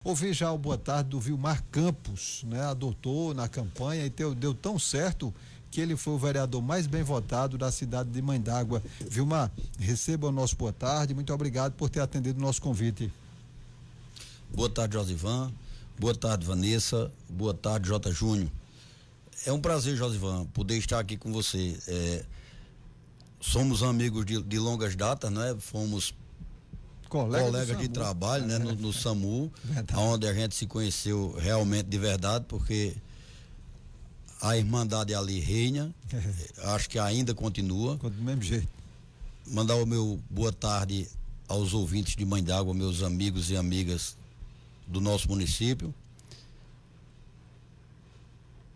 Ouvi já o boa tarde do Vilmar Campos, né? Adotou na campanha e deu tão certo que ele foi o vereador mais bem votado da cidade de Mãe d'Água. Vilmar, receba o nosso boa tarde, muito obrigado por ter atendido o nosso convite. Boa tarde, Josivan. Boa tarde, Vanessa. Boa tarde, J. Júnior. É um prazer, Josivan, poder estar aqui com você. Somos amigos de longas datas, né? Fomos colegas de trabalho, né? No SAMU, onde a gente se conheceu realmente de verdade, porque a irmandade ali reina, acho que ainda continua. Do mesmo jeito. Mandar o meu boa tarde aos ouvintes de Mãe d'Água, meus amigos e amigas do nosso município,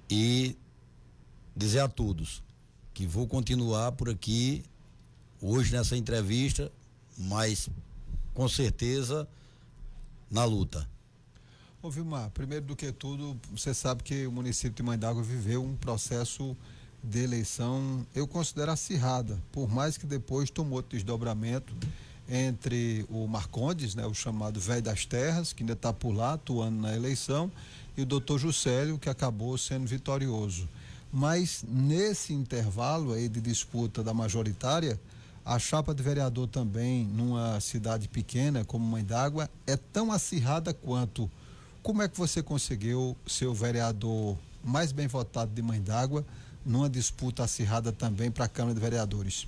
e dizer a todos que vou continuar por aqui hoje nessa entrevista, mas com certeza na luta. Ô Vilmar, primeiro do que tudo, você sabe que o município de Mãe d'Água viveu um processo de eleição, eu considero acirrada, por mais que depois tomou desdobramento entre o Marcondes, né, o chamado Velho das Terras, que ainda está por lá atuando na eleição, e o doutor Juscelio, que acabou sendo vitorioso. Mas nesse intervalo aí de disputa da majoritária, a chapa de vereador também, numa cidade pequena como Mãe d'Água, é tão acirrada quanto. Como é que você conseguiu ser o vereador mais bem votado de Mãe d'Água numa disputa acirrada também para a Câmara de Vereadores?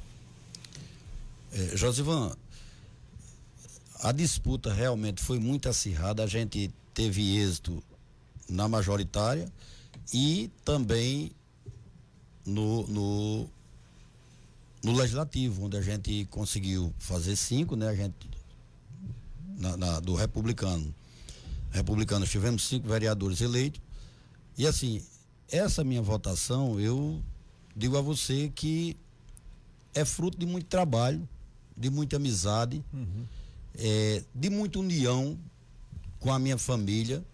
Josivan, a disputa realmente foi muito acirrada, a gente teve êxito na majoritária e também no legislativo, onde a gente conseguiu fazer 5, né? A gente do republicanos tivemos 5 vereadores eleitos, e assim, essa minha votação, eu digo a você que é fruto de muito trabalho, de muita amizade, de muita união com a minha família.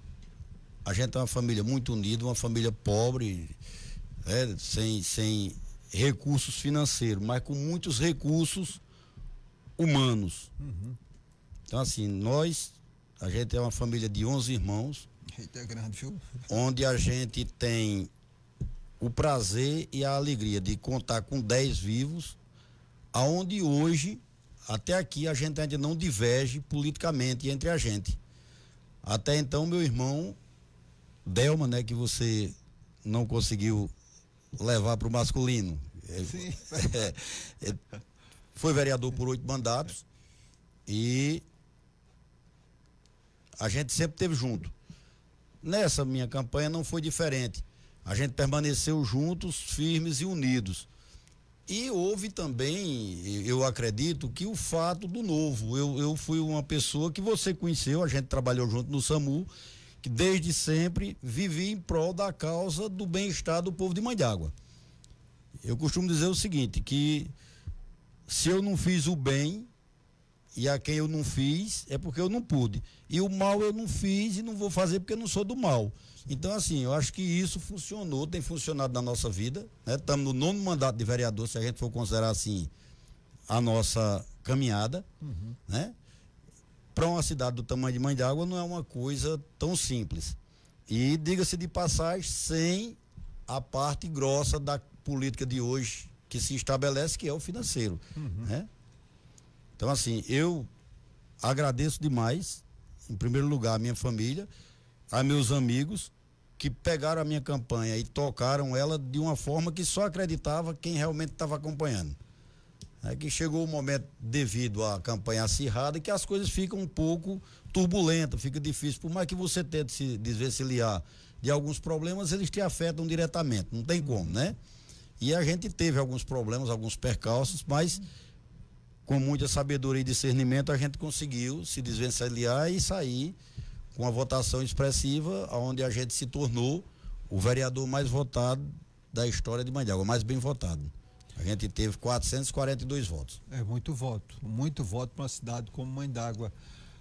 A gente é uma família muito unida, uma família pobre, sem recursos financeiros, mas com muitos recursos humanos. Então, assim, a gente é uma família de 11 irmãos. Eita, é grande, viu? Onde a gente tem o prazer e a alegria de contar com 10 vivos, aonde hoje, até aqui, a gente ainda não diverge politicamente entre a gente. Até então, meu irmão Delma, né, que você não conseguiu levar para o masculino. Sim. Foi vereador por 8 mandatos e a gente sempre esteve junto. Nessa minha campanha não foi diferente. A gente permaneceu juntos, firmes e unidos. E houve também, eu acredito, que o fato do novo. Eu fui uma pessoa que você conheceu, a gente trabalhou junto no SAMU, que desde sempre vivi em prol da causa do bem-estar do povo de Mãe d'Água. Eu costumo dizer o seguinte, que se eu não fiz o bem e a quem eu não fiz, é porque eu não pude. E o mal eu não fiz e não vou fazer porque eu não sou do mal. Então, assim, eu acho que isso funcionou, tem funcionado na nossa vida, né? Estamos no 9º mandato de vereador, se a gente for considerar assim a nossa caminhada, né? Para uma cidade do tamanho de Mãe d'Água não é uma coisa tão simples. E diga-se de passagem, sem a parte grossa da política de hoje que se estabelece, que é o financeiro, né? Então, assim, eu agradeço demais, em primeiro lugar, a minha família, a meus amigos, que pegaram a minha campanha e tocaram ela de uma forma que só acreditava quem realmente estava acompanhando. É que chegou o momento, devido à campanha acirrada, que as coisas ficam um pouco turbulentas, fica difícil, por mais que você tente se desvencilhar de alguns problemas, eles te afetam diretamente, não tem como, né? E a gente teve alguns problemas, alguns percalços, mas com muita sabedoria e discernimento a gente conseguiu se desvencilhar e sair com uma votação expressiva, onde a gente se tornou o vereador mais votado da história de Mãe d'Água, mais bem votado. A gente teve 442 votos. É muito voto para uma cidade como Mãe d'Água.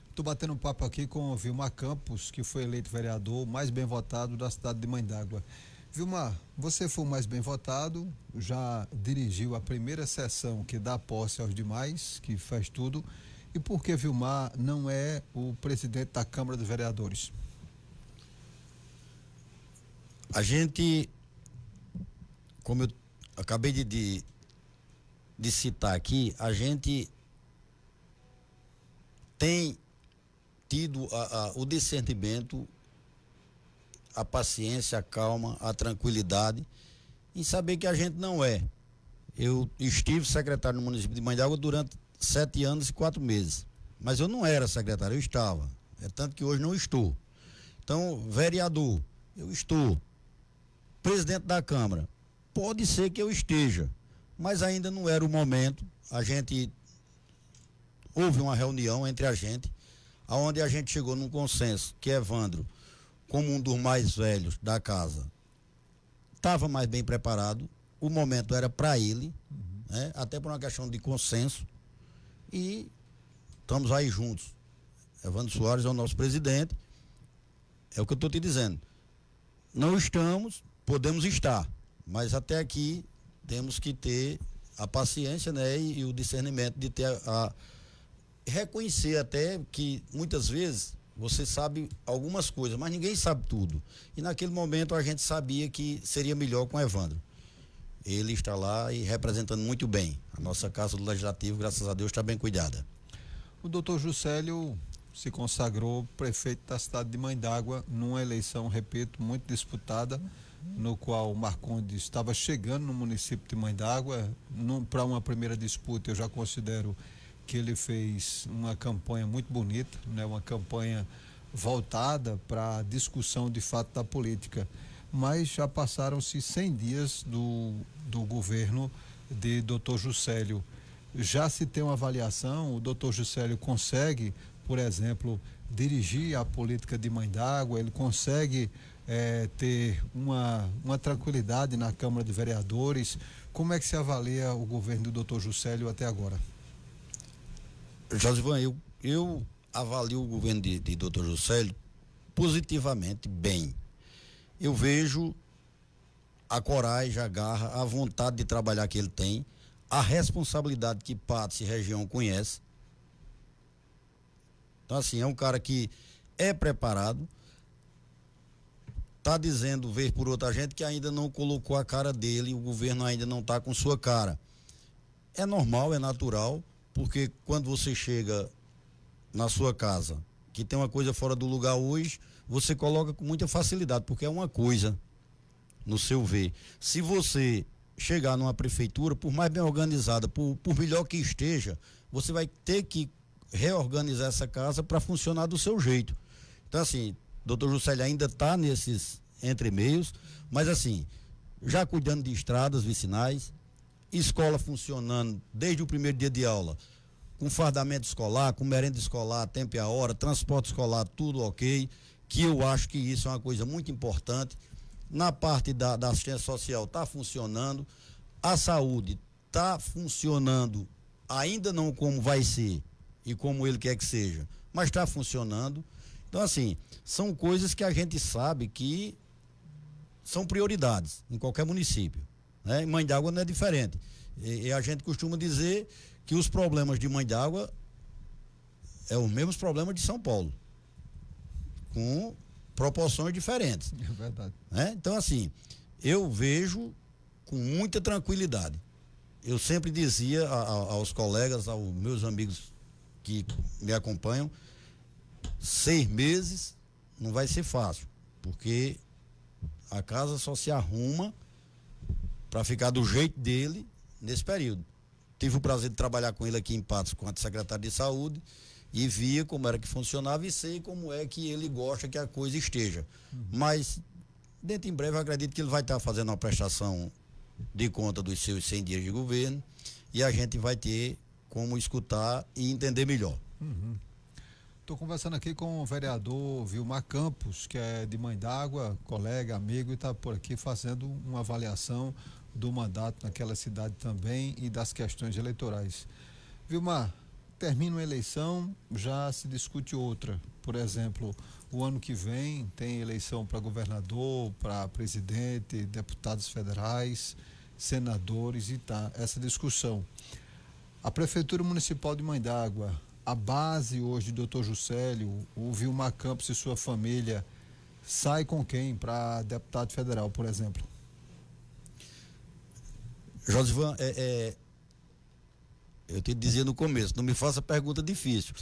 Estou batendo um papo aqui com o Vilmar Campos, que foi eleito vereador mais bem votado da cidade de Mãe d'Água. Vilmar, você foi o mais bem votado, já dirigiu a primeira sessão que dá posse aos demais, que faz tudo, E por que Vilmar não é o presidente da Câmara dos Vereadores? A gente, como eu acabei de citar aqui, a gente tem tido o discernimento, a paciência, a calma, a tranquilidade em saber que a gente não é. Eu estive secretário no município de Mãe d'Água durante 7 anos e 4 meses, mas eu não era secretário, eu estava. É tanto que hoje não estou. Então, vereador, eu estou. Presidente da Câmara, pode ser que eu esteja, mas ainda não era o momento. Houve uma reunião entre a gente, onde a gente chegou num consenso que Evandro, como um dos mais velhos da casa, estava mais bem preparado, o momento era para ele, né? Até por uma questão de consenso, e estamos aí juntos. Evandro Soares é o nosso presidente, é o que eu estou te dizendo. Não estamos, podemos estar, mas até aqui temos que ter a paciência, né, e o discernimento de ter reconhecer até que muitas vezes você sabe algumas coisas, mas ninguém sabe tudo. E naquele momento a gente sabia que seria melhor com o Evandro. Ele está lá e representando muito bem. A nossa Casa do Legislativo, graças a Deus, está bem cuidada. O doutor Juscelio se consagrou prefeito da cidade de Mãe d'Água numa eleição, repito, muito disputada, no qual o Marcondes estava chegando no município de Mãe d'Água. Para uma primeira disputa, eu já considero que ele fez uma campanha muito bonita, né? Uma campanha voltada para a discussão de fato da política. Mas já passaram-se 100 dias do governo de doutor Juscelio. Já se tem uma avaliação, o doutor Juscelio consegue, por exemplo, dirigir a política de Mãe d'Água, ele consegue ter uma tranquilidade na Câmara de Vereadores. Como é que se avalia o governo do doutor Juscelio até agora? Josivan, eu avalio o governo de doutor Juscelio positivamente, bem. Eu vejo a coragem, a garra, a vontade de trabalhar que ele tem, a responsabilidade que Patos e região conhece. Então, assim, é um cara que é preparado, está dizendo, vez por outra gente, que ainda não colocou a cara dele, o governo ainda não está com sua cara. É normal, é natural, porque quando você chega na sua casa, que tem uma coisa fora do lugar hoje, você coloca com muita facilidade, porque é uma coisa no seu ver. Se você chegar numa prefeitura, por mais bem organizada, por melhor que esteja, você vai ter que reorganizar essa casa para funcionar do seu jeito. Então, assim, doutor Juscelio ainda está nesses entremeios, mas assim, já cuidando de estradas vicinais, escola funcionando desde o primeiro dia de aula, com fardamento escolar, com merenda escolar, tempo e a hora, transporte escolar, tudo ok, que eu acho que isso é uma coisa muito importante. Na parte da assistência social está funcionando, a saúde está funcionando, ainda não como vai ser e como ele quer que seja, mas está funcionando. Então, assim, são coisas que a gente sabe que são prioridades em qualquer município, né? Mãe d'Água não é diferente. E a gente costuma dizer que os problemas de Mãe d'Água é os mesmos problemas de São Paulo, com proporções diferentes. É verdade. Né? Então, assim, eu vejo com muita tranquilidade. Eu sempre dizia aos colegas, aos meus amigos que me acompanham, 6 meses não vai ser fácil, porque a casa só se arruma para ficar do jeito dele nesse período. Tive o prazer de trabalhar com ele aqui em Patos, com a secretária de saúde, e via como era que funcionava e sei como é que ele gosta que a coisa esteja. Mas, dentro em breve, eu acredito que ele vai estar fazendo uma prestação de conta dos seus 100 dias de governo e a gente vai ter como escutar e entender melhor. Estou conversando aqui com o vereador Vilmar Campos, que é de Mãe d'Água, colega, amigo, e está por aqui fazendo uma avaliação do mandato naquela cidade também e das questões eleitorais. Vilmar, termina uma eleição, já se discute outra. Por exemplo, o ano que vem tem eleição para governador, para presidente, deputados federais, senadores e tá essa discussão. A Prefeitura Municipal de Mãe d'Água a base hoje do Dr. Juscelio, o Vilmar Campos e sua família, sai com quem para deputado federal, por exemplo? Josivan, eu te dizia no começo, não me faça pergunta difícil.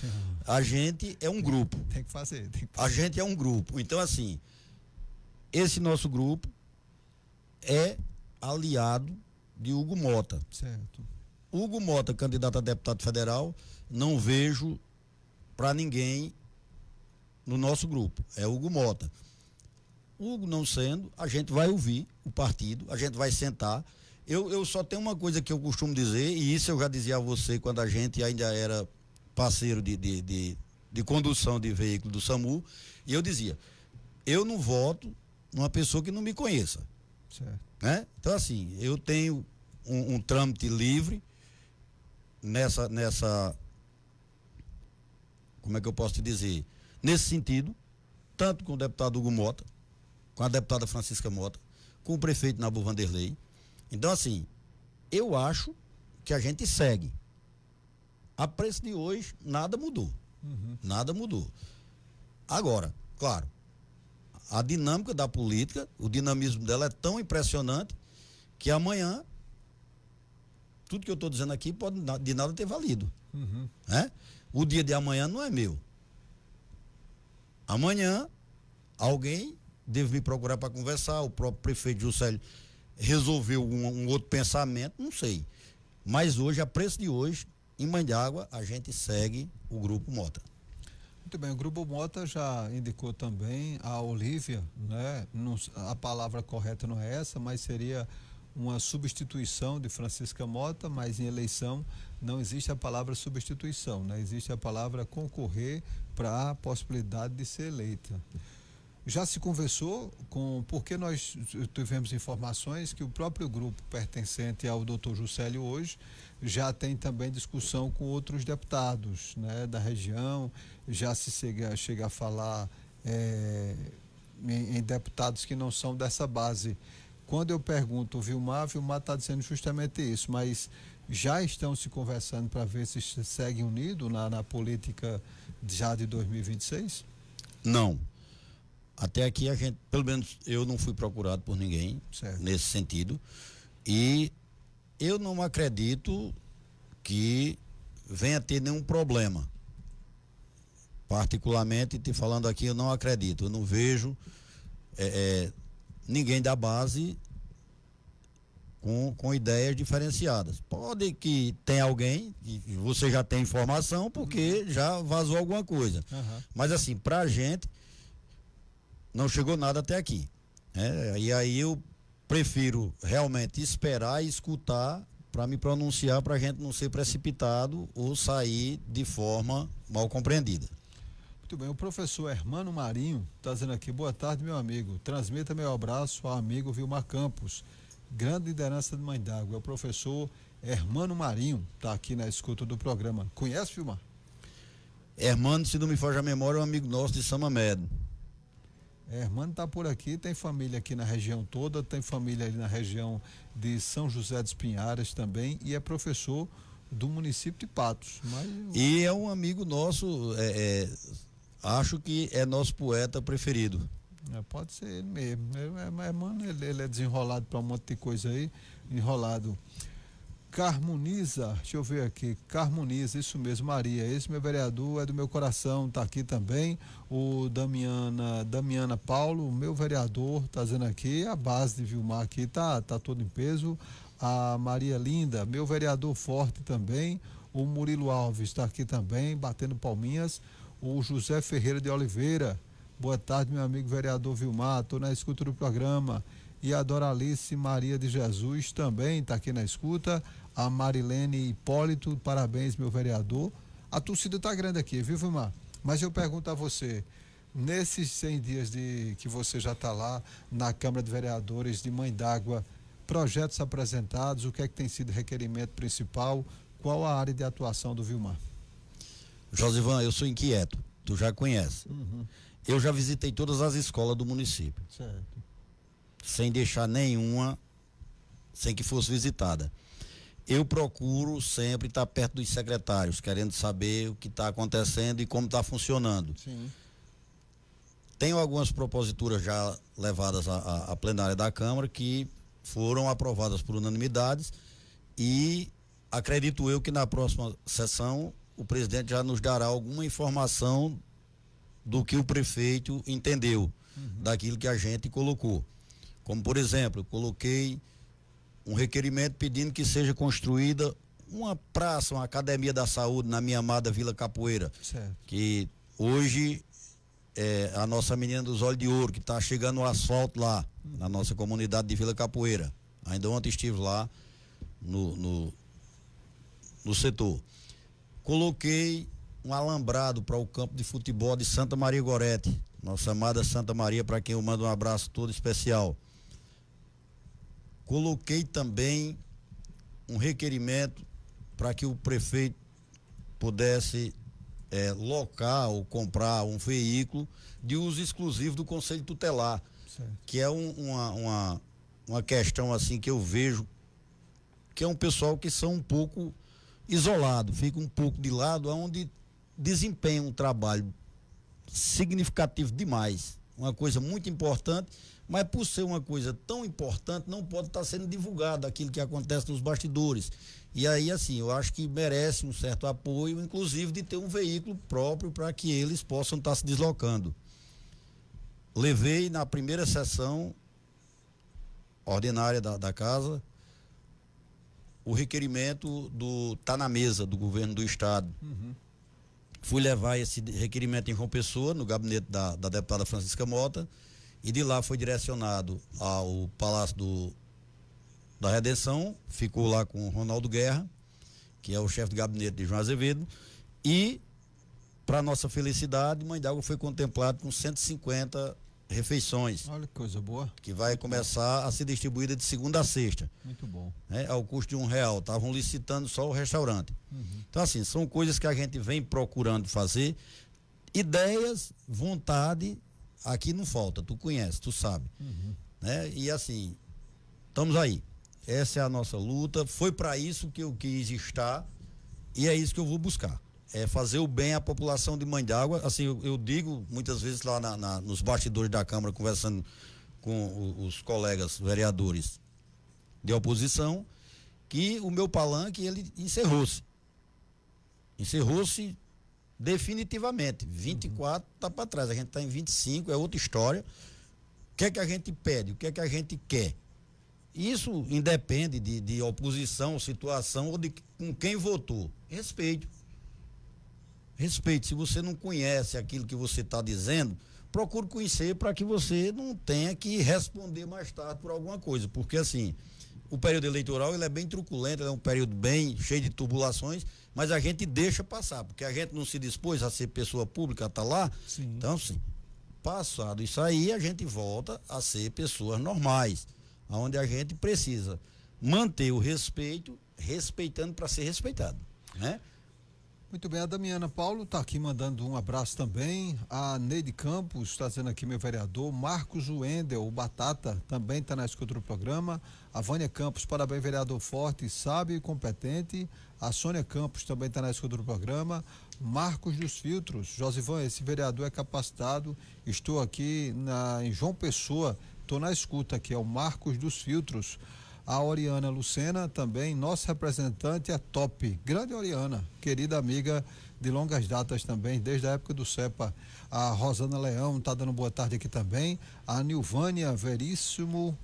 A gente é um grupo. Tem que fazer. A gente é um grupo. Então, assim, esse nosso grupo é aliado de Hugo Mota. Certo. Hugo Mota, candidato a deputado federal, não vejo para ninguém no nosso grupo. É Hugo Mota. Hugo não sendo, a gente vai ouvir o partido, a gente vai sentar. Eu só tenho uma coisa que eu costumo dizer, e isso eu já dizia a você quando a gente ainda era parceiro de condução de veículo do SAMU, e eu dizia, eu não voto numa pessoa que não me conheça. Certo. Né? Então, assim, eu tenho um trâmite livre nessa, como é que eu posso te dizer? Nesse sentido, tanto com o deputado Hugo Mota, com a deputada Francisca Mota, com o prefeito Nabu Vanderlei. Então, assim, eu acho que a gente segue. A preço de hoje, nada mudou. Nada mudou. Agora, claro, a dinâmica da política, o dinamismo dela é tão impressionante que amanhã, tudo que eu estou dizendo aqui pode de nada ter valido. Né? O dia de amanhã não é meu. Amanhã, alguém deve me procurar para conversar, o próprio prefeito Juscelio resolveu um outro pensamento, não sei. Mas hoje, a preço de hoje, em Mãe d'Água, a gente segue o Grupo Mota. Muito bem, o Grupo Mota já indicou também a Olívia, né? Não, a palavra correta não é essa, mas seria uma substituição de Francisca Mota, mas em eleição não existe a palavra substituição, né? Existe a palavra concorrer para a possibilidade de ser eleita. Já se conversou porque nós tivemos informações que o próprio grupo pertencente ao Dr. Juscelio hoje já tem também discussão com outros deputados, né, da região, já se chega a falar em deputados que não são dessa base. Quando eu pergunto o Vilmar está dizendo justamente isso, mas já estão se conversando para ver se seguem unidos na política já de 2026? Não. Até aqui a gente, pelo menos eu não fui procurado por ninguém, certo, nesse sentido, e eu não acredito que venha ter nenhum problema. Particularmente, te falando aqui, eu não acredito, eu não vejo ninguém da base com ideias diferenciadas. Pode que tenha alguém, e você já tem informação, porque já vazou alguma coisa. Mas assim, pra gente, não chegou nada até aqui. E aí eu prefiro realmente esperar e escutar para me pronunciar, para a gente não ser precipitado ou sair de forma mal compreendida. Muito bem, o professor Hermano Marinho está dizendo aqui, boa tarde, meu amigo, transmita meu abraço ao amigo Vilmar Campos, grande liderança de Mãe d'Água. É o professor Hermano Marinho, está aqui na escuta do programa. Conhece, Vilmar? Hermano, se não me foge a memória, é um amigo nosso de Samamedo. Hermano está por aqui, tem família aqui na região toda, tem família ali na região de São José dos Pinhares também, e é professor do município de Patos. E é um amigo nosso, acho que é nosso poeta preferido. Pode ser ele mesmo. Hermano, ele é desenrolado para um monte de coisa aí, enrolado. Carmoniza, deixa eu ver aqui, Carmoniza, isso mesmo, Maria, esse meu vereador é do meu coração, tá aqui também, o Damiana Paulo, meu vereador, tá dizendo aqui, a base de Vilmar aqui tá todo em peso, a Maria Linda, meu vereador forte também, o Murilo Alves tá aqui também, batendo palminhas, o José Ferreira de Oliveira, boa tarde, meu amigo vereador Vilmar, tô na escuta do programa. E a Doralice Maria de Jesus também está aqui na escuta. A Marilene Hipólito, parabéns, meu vereador. A torcida está grande aqui, viu, Vilmar? Mas eu pergunto a você, nesses 100 dias que você já está lá na Câmara de Vereadores de Mãe d'Água, projetos apresentados, o que é que tem sido o requerimento principal? Qual a área de atuação do Vilmar? Josivan, eu sou inquieto, tu já conhece. Eu já visitei todas as escolas do município. Certo. Sem deixar nenhuma sem que fosse visitada. eu procuro sempre estar perto dos secretários, querendo saber o que está acontecendo e como está funcionando. Sim. Tenho algumas proposituras já levadas à plenária da Câmara que foram aprovadas por unanimidades e acredito eu que na próxima sessão o presidente já nos dará alguma informação do que o prefeito entendeu, daquilo que a gente colocou. Como, por exemplo, eu coloquei um requerimento pedindo que seja construída uma praça, uma academia da saúde na minha amada Vila Capoeira, Certo. que hoje é a nossa menina dos olhos de ouro, que está chegando o asfalto lá, na nossa comunidade de Vila Capoeira. Ainda ontem estive lá no setor. Coloquei um alambrado para o campo de futebol de Santa Maria Gorete, nossa amada Santa Maria, para quem eu mando um abraço todo especial. Coloquei também um requerimento para que o prefeito pudesse locar ou comprar um veículo de uso exclusivo do Conselho Tutelar, Certo. que é uma questão assim que eu vejo que é um pessoal que são um pouco isolado, fica um pouco de lado, onde desempenha um trabalho significativo demais, uma coisa muito importante, mas por ser uma coisa tão importante não pode estar sendo divulgado aquilo que acontece nos bastidores. E aí assim, eu acho que merece um certo apoio, inclusive de ter um veículo próprio para que eles possam estar se deslocando. Levei na primeira sessão ordinária da casa o requerimento tá na mesa do governo do estado. Fui levar esse requerimento em João Pessoa, no gabinete da deputada Francisca Mota, e de lá foi direcionado ao Palácio da Redenção, ficou lá com o Ronaldo Guerra, que é o chefe de gabinete de João Azevedo, e, para nossa felicidade, Mãe d'Água foi contemplado com 150 refeições. Olha que coisa boa. Que vai começar a ser distribuída de segunda a sexta. Muito bom. Ao custo de R$1. Estavam licitando só o restaurante. Então, assim, são coisas que a gente vem procurando fazer. Ideias, vontade, aqui não falta. Tu conhece, tu sabe. E assim, estamos aí. Essa é a nossa luta. Foi para isso que eu quis estar e é isso que eu vou buscar. É fazer o bem à população de Mãe d'Água. Assim, eu digo muitas vezes lá nos bastidores da Câmara, conversando com os colegas vereadores de oposição, que o meu palanque, ele encerrou-se definitivamente. 24 está para trás, a gente está em 25, é outra história. O que é que a gente pede? O que é que a gente quer? Isso independe de oposição, situação ou de com quem votou. Respeito. Se você não conhece aquilo que você está dizendo, procure conhecer para que você não tenha que responder mais tarde por alguma coisa, porque assim, o período eleitoral ele é bem truculento, é um período bem cheio de turbulações, mas a gente deixa passar, porque a gente não se dispôs a ser pessoa pública, a tá lá. Sim. Então, sim, passado isso aí, a gente volta a ser pessoas normais, onde a gente precisa manter o respeito, respeitando para ser respeitado, né? Muito bem, a Damiana Paulo está aqui mandando um abraço também. A Neide Campos está dizendo aqui, meu vereador. Marcos Wendel, o Batata, também está na escuta do programa. A Vânia Campos, parabéns, vereador forte, sábio e competente. A Sônia Campos também está na escuta do programa. Marcos dos Filtros, Josivan, esse vereador é capacitado. Estou aqui em João Pessoa, estou na escuta aqui, é o Marcos dos Filtros. A Oriana Lucena também, nossa representante é top. Grande Oriana, querida amiga de longas datas também, desde a época do CEPA. A Rosana Leão está dando boa tarde aqui também. A Nilvânia Veríssimo,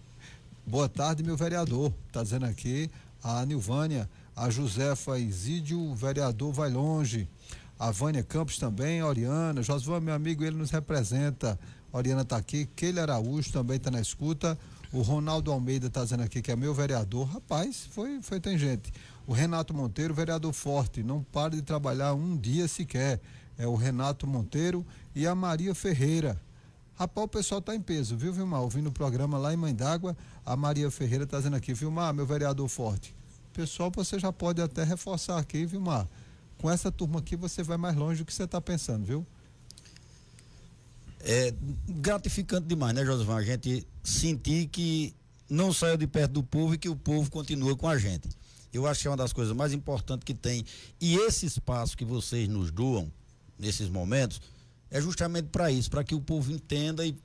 boa tarde, meu vereador. Está dizendo aqui a Nilvânia. A Josefa Isídio, vereador vai longe. A Vânia Campos também, a Oriana. Josué, meu amigo, ele nos representa. A Oriana está aqui. Keila Araújo também está na escuta. O Ronaldo Almeida está dizendo aqui que é meu vereador. Rapaz, foi tangente. O Renato Monteiro, vereador forte, não para de trabalhar um dia sequer. É o Renato Monteiro e a Maria Ferreira. Rapaz, o pessoal está em peso, viu, Vilmar? Ouvindo o programa lá em Mãe d'Água, a Maria Ferreira está dizendo aqui, Vilmar, meu vereador forte. Pessoal, você já pode até reforçar aqui, Vilmar. Com essa turma aqui você vai mais longe do que você está pensando, viu? É gratificante demais, né, Josivan? A gente sentir que não saiu de perto do povo e que o povo continua com a gente. Eu acho que é uma das coisas mais importantes que tem. E esse espaço que vocês nos doam, nesses momentos, é justamente para isso, para que o povo entenda e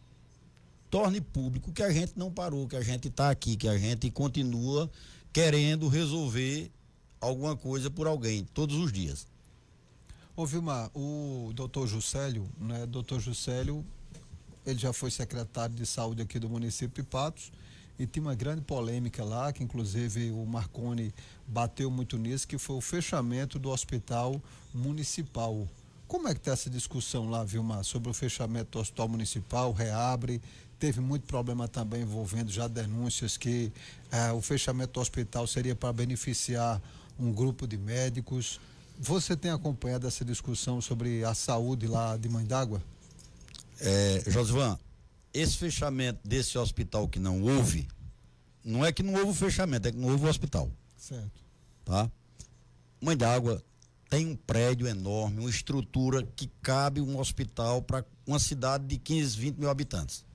torne público que a gente não parou, que a gente está aqui, que a gente continua querendo resolver alguma coisa por alguém, todos os dias. Ô Vilmar, o doutor Juscelio, né? Doutor Juscelio, ele já foi secretário de saúde aqui do município de Patos e tinha uma grande polêmica lá, que inclusive o Marconi bateu muito nisso, que foi o fechamento do hospital municipal. Como é que está essa discussão lá, Vilmar, sobre o fechamento do hospital municipal, reabre? Teve muito problema também envolvendo já denúncias que o fechamento do hospital seria para beneficiar um grupo de médicos. Você tem acompanhado essa discussão sobre a saúde lá de Mãe d'Água? Josivan, esse fechamento desse hospital que não houve, não é que não houve o fechamento, é que não houve o hospital. Certo. Tá? Mãe d'Água tem um prédio enorme, uma estrutura que cabe um hospital para uma cidade de 15, 20 mil habitantes.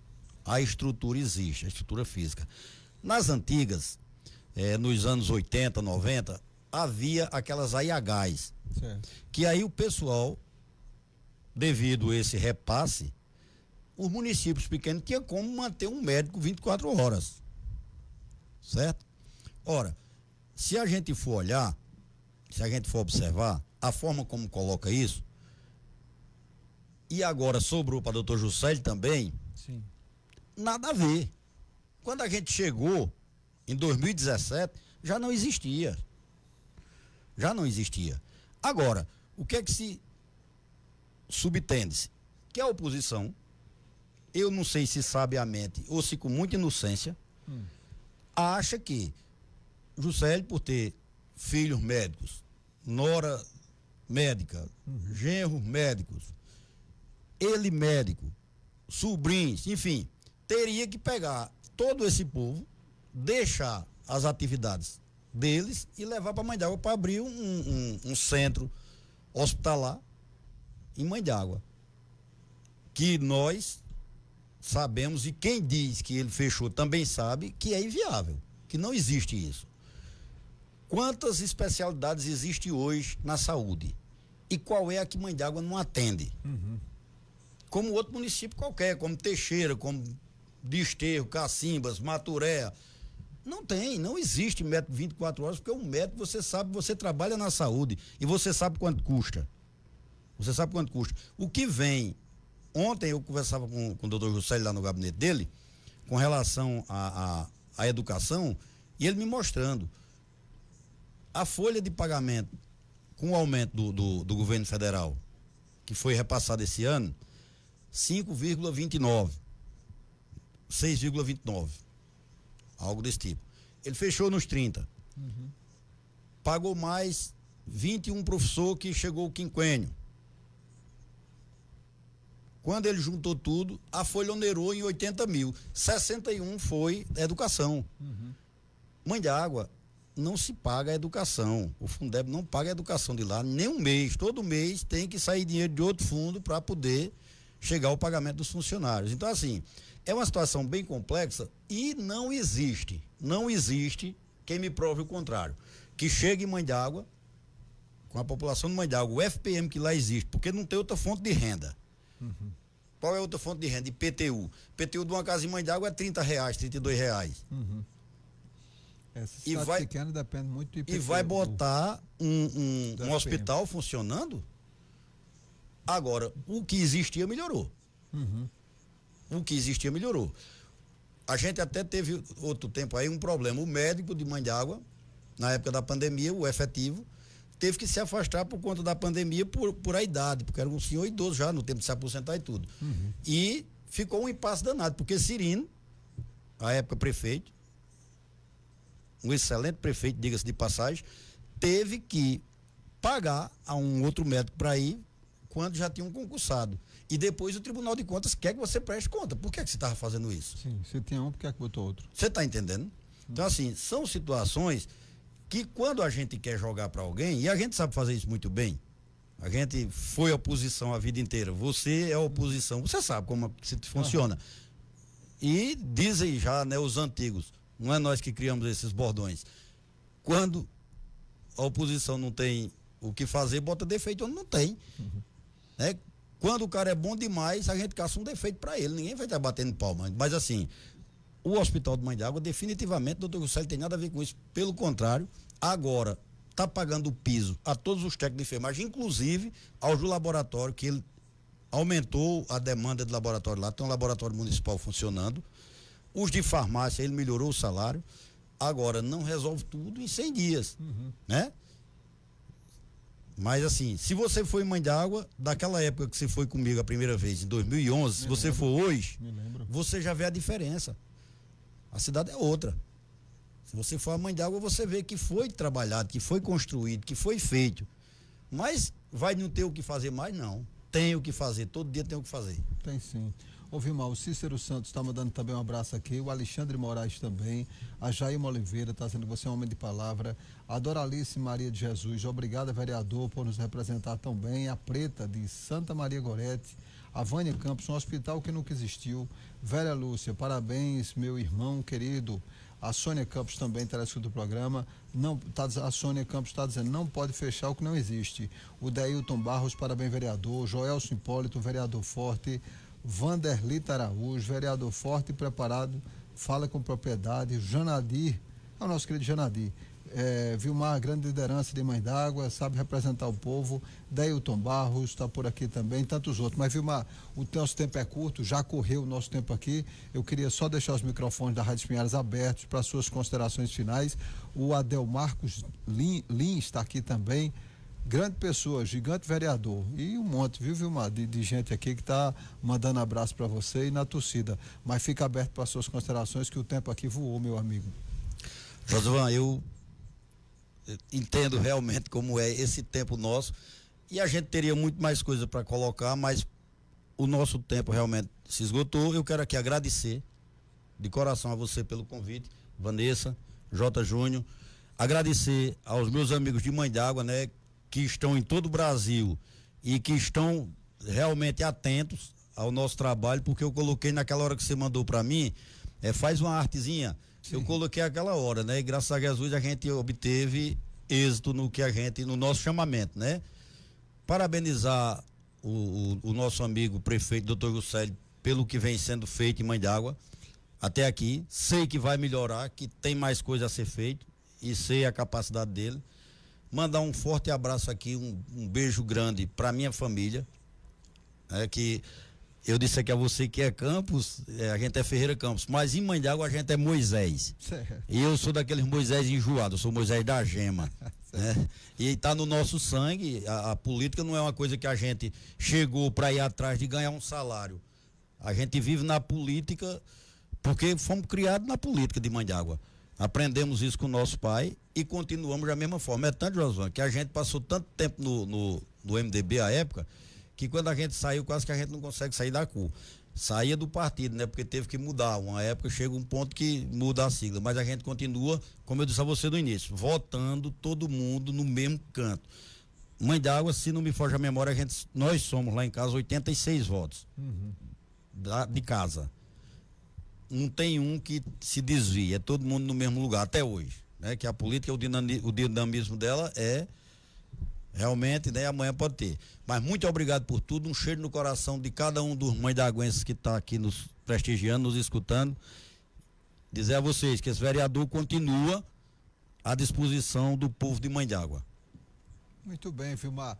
A estrutura existe, a estrutura física. Nas antigas, nos anos 80, 90, havia aquelas AIHs, Certo. que aí o pessoal, devido a esse repasse, os municípios pequenos tinham como manter um médico 24 horas. Certo? Ora, se a gente for olhar, se a gente for observar, a forma como coloca isso, e agora sobrou para o doutor Juscelio também, Sim. nada a ver. Quando a gente chegou em 2017, já não existia. Já não existia. Agora, o que é que se subtende-se? Que a oposição, eu não sei se sabiamente ou se com muita inocência, acha que Juscelio, por ter filhos médicos, nora médica, genros médicos, ele médico, sobrinhos, enfim, teria que pegar todo esse povo, deixar as atividades deles e levar para Mãe d'Água para abrir um centro hospitalar em Mãe d'Água. Que nós sabemos, e quem diz que ele fechou também sabe que é inviável, que não existe isso. Quantas especialidades existem hoje na saúde? E qual é a que Mãe d'Água não atende? Como outro município qualquer, como Teixeira, como Desterro, Cacimbas, Maturé. Não existe médico 24 horas, porque um médico, você sabe, você trabalha na saúde e você sabe quanto custa. Você sabe quanto custa. O que vem, ontem eu conversava com o doutor Juscelio lá no gabinete dele, com relação à educação, e ele me mostrando a folha de pagamento com o aumento do governo federal, que foi repassado esse ano, 5,29, 6,29, algo desse tipo. Ele fechou nos 30. Pagou mais 21 professor que chegou o quinquênio. Quando ele juntou tudo, a folha onerou em 80 mil. 61 foi educação. Mãe d'Água não se paga a educação. O Fundeb não paga a educação de lá nem um mês. Todo mês tem que sair dinheiro de outro fundo para poder chegar ao pagamento dos funcionários. Então, assim, é uma situação bem complexa e não existe quem me prove o contrário. Que chegue em Mãe d'Água, com a população de Mãe d'Água, o FPM que lá existe, porque não tem outra fonte de renda. Qual é a outra fonte de renda? IPTU. IPTU de uma casa em Mãe d'Água é R$30, R$32. Essa cidade pequena depende muito do IPTU. E vai botar um hospital funcionando? Agora, o que existia melhorou. O que existia melhorou. A gente até teve outro tempo aí um problema. O médico de Mãe d'Água, na época da pandemia, o efetivo, teve que se afastar por conta da pandemia por a idade, porque era um senhor idoso já, no tempo de se aposentar e tudo. E ficou um impasse danado, porque Cirino, à época prefeito, um excelente prefeito, diga-se de passagem, teve que pagar a um outro médico para ir quando já tinham concursado. E depois o Tribunal de Contas quer que você preste conta. Por que você estava fazendo isso? Sim, se tinha um, por que botou outro? Você está entendendo? Então, assim, são situações que quando a gente quer jogar para alguém, e a gente sabe fazer isso muito bem, a gente foi oposição a vida inteira, você é oposição, você sabe como se funciona. E dizem já, né, os antigos, não é nós que criamos esses bordões. Quando a oposição não tem o que fazer, bota defeito onde não tem. Né? Quando o cara é bom demais, a gente caça um defeito para ele. Ninguém vai estar batendo palma. Mas assim, o Hospital de Mãe d'Água, definitivamente, doutor Juscelio, tem nada a ver com isso. Pelo contrário, agora está pagando o piso a todos os técnicos de enfermagem, inclusive aos do laboratório, que ele aumentou a demanda de laboratório lá. Tem um laboratório municipal funcionando. Os de farmácia, ele melhorou o salário. Agora, não resolve tudo em 100 dias, né? Mas assim, se você foi em Mãe d'Água, daquela época que você foi comigo a primeira vez, em 2011, se você for hoje, você já vê a diferença. A cidade é outra. Se você for a Mãe d'Água, você vê que foi trabalhado, que foi construído, que foi feito. Mas vai não ter o que fazer mais? Não. Tem o que fazer, todo dia tem o que fazer. Tem sim. Ô Vilmar, o Cícero Santos está mandando também um abraço aqui, o Alexandre Moraes também, a Jaima Oliveira está dizendo que você é um homem de palavra, a Doralice Maria de Jesus, obrigada vereador por nos representar tão bem, a Preta de Santa Maria Gorete, a Vânia Campos, um hospital que nunca existiu, Vera Lúcia, parabéns meu irmão querido, a Sônia Campos também telescuta do programa, a Sônia Campos está dizendo, não pode fechar o que não existe, o Deilton Barros, parabéns vereador, Joelson Hipólito, vereador forte, Vanderlita Araújo, vereador forte e preparado, fala com propriedade, Janadir, é o nosso querido Janadir, Vilmar, grande liderança de Mãe d'Água, sabe representar o povo, Deilton Barros está por aqui também, tantos outros, mas Vilmar, o nosso tempo é curto, já correu o nosso tempo aqui, eu queria só deixar os microfones da Rádio Pinheiros abertos para suas considerações finais, o Adel Marcos Lins está aqui também, grande pessoa, gigante vereador e um monte, viu, Vilmar, de gente aqui que está mandando abraço para você e na torcida, mas fica aberto para suas considerações que o tempo aqui voou, meu amigo. Josivan, eu entendo realmente como é esse tempo nosso e a gente teria muito mais coisa para colocar, mas o nosso tempo realmente se esgotou. Eu quero aqui agradecer de coração a você pelo convite, Vanessa, J. Júnior, agradecer aos meus amigos de Mãe d'Água, né, que estão em todo o Brasil e que estão realmente atentos ao nosso trabalho, porque eu coloquei naquela hora que você mandou para mim, faz uma artezinha, sim. Eu coloquei aquela hora, né, e graças a Jesus a gente obteve êxito no nosso chamamento, né? Parabenizar o nosso amigo prefeito, doutor Juscelio, pelo que vem sendo feito em Mãe d'Água até aqui, sei que vai melhorar, que tem mais coisa a ser feito e sei a capacidade dele. Mandar um forte abraço aqui, um beijo grande para minha família, que eu disse aqui a você que é Campos, a gente é Ferreira Campos, mas em Mãe d'Água a gente é Moisés. Certo. E eu sou daqueles Moisés enjoados, eu sou Moisés da gema. Né? E está no nosso sangue, a política não é uma coisa que a gente chegou para ir atrás de ganhar um salário. A gente vive na política porque fomos criados na política de Mãe d'Água. Aprendemos isso com o nosso pai e continuamos da mesma forma. É tanto, Josué, que a gente passou tanto tempo no MDB à época, que quando a gente saiu, quase que a gente não consegue sair da cor. Saía do partido, né? Porque teve que mudar. Uma época chega um ponto que muda a sigla, mas a gente continua, como eu disse a você no início, votando todo mundo no mesmo canto. Mãe d'Água, se não me foge a memória, nós somos lá em casa 86 votos de casa. Não tem um que se desvia, é todo mundo no mesmo lugar, até hoje, né? Que a política, o dinamismo dela é realmente, né? Amanhã pode ter, mas muito obrigado por tudo, um cheiro no coração de cada um dos mãe d'águenses que está aqui nos prestigiando, nos escutando, dizer a vocês que esse vereador continua à disposição do povo de Mãe d'Água. Muito bem, Vilmar.